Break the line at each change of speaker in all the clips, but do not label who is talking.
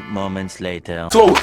few moments later.
So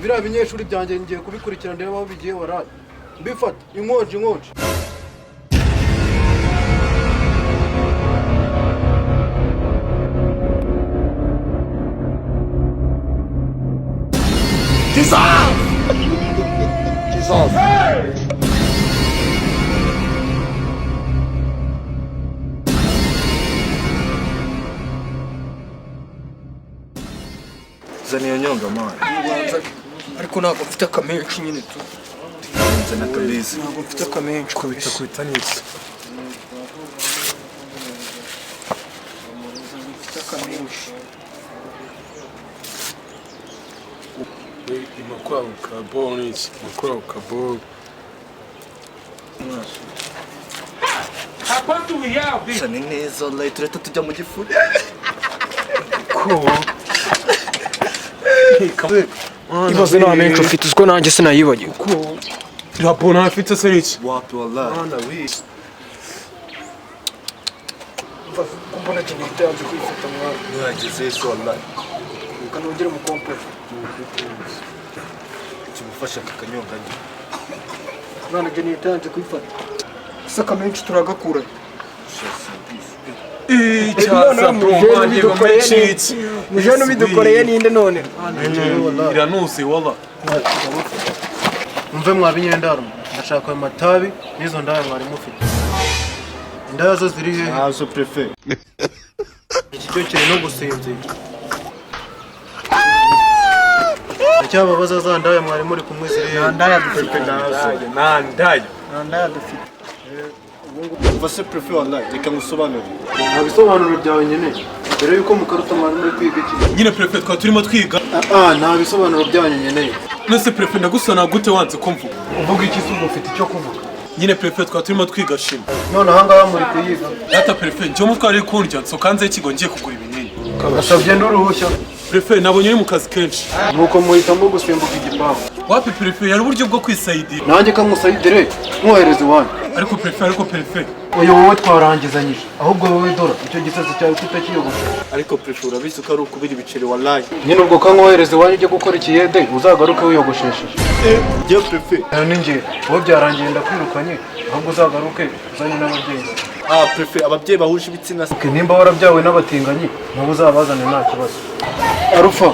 biriya binyeshuri byanjye ngiye kubikurikirana ndeba aho bigiye waraye mbifata inkonji
zaniyo nyonga mwana
ariko ntabwo mfite akamenshi nyine tu
nzana akabizi
ntabwo mfite akamenshi
kubita n'iki
mfite akamenshi
imakura ukabo n'iki imakura ukabo
ni neza wallahi tureta tujya mu gifuri
ibaze nta menshi ufite uziko nanjye sinayibagiwe
irabona afite se n'iki
wapi wallahi
mwana wishi
kumbona cyane itazi kwifata mwana
nageze so wallahi
ukanongera mu kompost
kimufasha kakanyonganya
mwana je nitanze kwifata saka menshi turagakura
icyaza bro manje bamecitse
mujana bidukoreye ninde none
iranuze walla
umve mwabinyendaro ndashaka amatabi n'izo ndaya mwari mufite indaya zo ziri hehe
azo prefet
iki cyo kiri no gusinzira icyababaza za ndaya mwari muri kumwe ziri hehe
ndaya dufite
nandaya
dufite
vase prefet wallahi reka ngusobanurire
nta bisobanuro byawe nyine mbere yuko mukaruta mwari muri kwiga iki
nyine prefet twa turimo twiga
nta bisobanuro byanyu nkeneye
nose prefet ndagusana gute wanze ko mvuga
uvuga iki se ufite icyo kuvuga
nyine prefet twa turimo twiga shima
none ahangaha muri kuyiga
data prefet njye mutwari kundya nsokanze ikigo ngiye kugura ibinini
basabye n'uruhushya
prefet nabonye uri mu kazi kenshi
nuko muhitamo gusimbuka igipangu
wapi prefet yari uburyo bwo kwisayidira
nanjye kamusayidire mwohereze iwanyu
ariko prefet
uyu wowe twarangizanyije ahubwo wowe dora icyo gisatsi cyawe tutakiyogosha
ariko prefet urabizi ko ari ukubira ibiceri wallahi
nyine ubwo kamwohereze iwanyu ujye gukora ikiyede uzagaruke wiyogoshesheje
je prefet
ni njye wowe byarangiye ndakwirukanye ahubwo uzagaruke uzanye n'ababyeyi
prefet ababyeyi bahuje ibitsina
nimba warabyawe n'abatinganyi nabo uzabazane nta kibazo arufa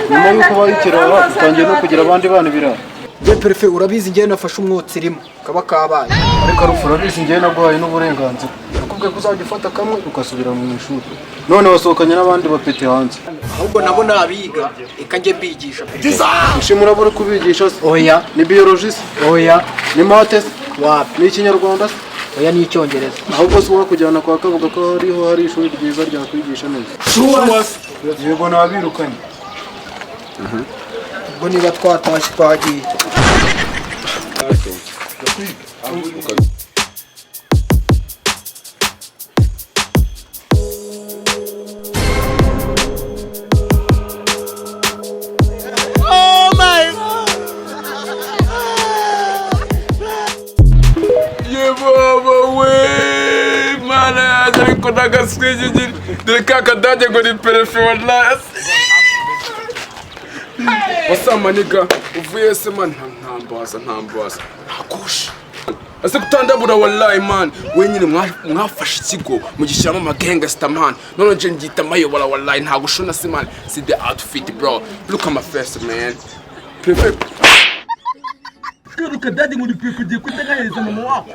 nyuma y'uko bayikira utangiye no kugira abandi bana ibirara
je prefet urabizi ngiye nafashe umwotsi rimwe kaba kabaye
ariko arufa urabizi ngiye naguhaye n'uburenganzira nakubwiye ko uzajya ufata kamwe ugasubira mu ishuri none wasohokanye n'abandi bapete hanze
ahubwo nabo nabiga reka njye mbigisha
ishimwe urabura kubigisha se
oya
ni biologie se
oya
ni mate se
wapi
ni ikinyarwanda se
oya ni icyongereza
ahubwo se wakujyana kwa kavuga ko hari ishuri ryiza ryakwigisha neza yego nabirukanye
ubwo niba twatashye twagiye
ariko nagaswigigiri dore ka kadage ngo ni prefet wallahi wasamaniga uvuye se man ntambaza ntakusha ase kutandabura wallahi man wenyine mwafashe ikigo mugishyiramo amagangster man none nje ngita mayobora wallahi ntagushona se man see the outfit bro look at my face man prefet Kwiruka dadi muri kugiye kutagareza mama wako.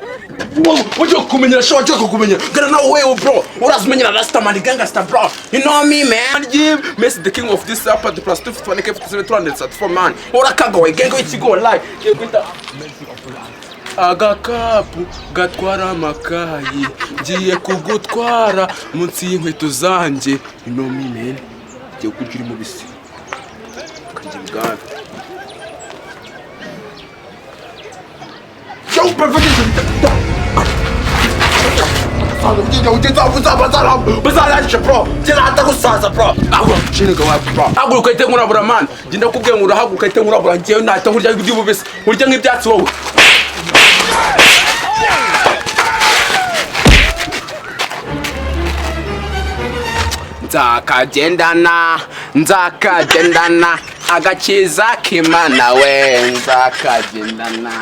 Wajya kumenyera sho wajya kumenyera. Gana nawe wewe bro. Urazimenyera Rasta man gangster bro. You know me man. Give Messi the king of this upper the plus 257 man. Urakagawe gengo ikigo live. Kiye kwita agakapu gatwara amakayi ngiye kugutwara munsi y'inkweto zanjye. You know me man. Giye kugira mu bisi. Kanje bwana. Yo, perfect. Bro, tena gusaza bro. Shinga wa bro. Haguruka ite nkurabura man. Ginda kubwiye ngo urahaguruka ite nkurabura ngiye nahita nkurya iby'ububisi. Urya nk'ibyatsi wowe. Nzakagendana agakiza k'Imana we. Nzakagendana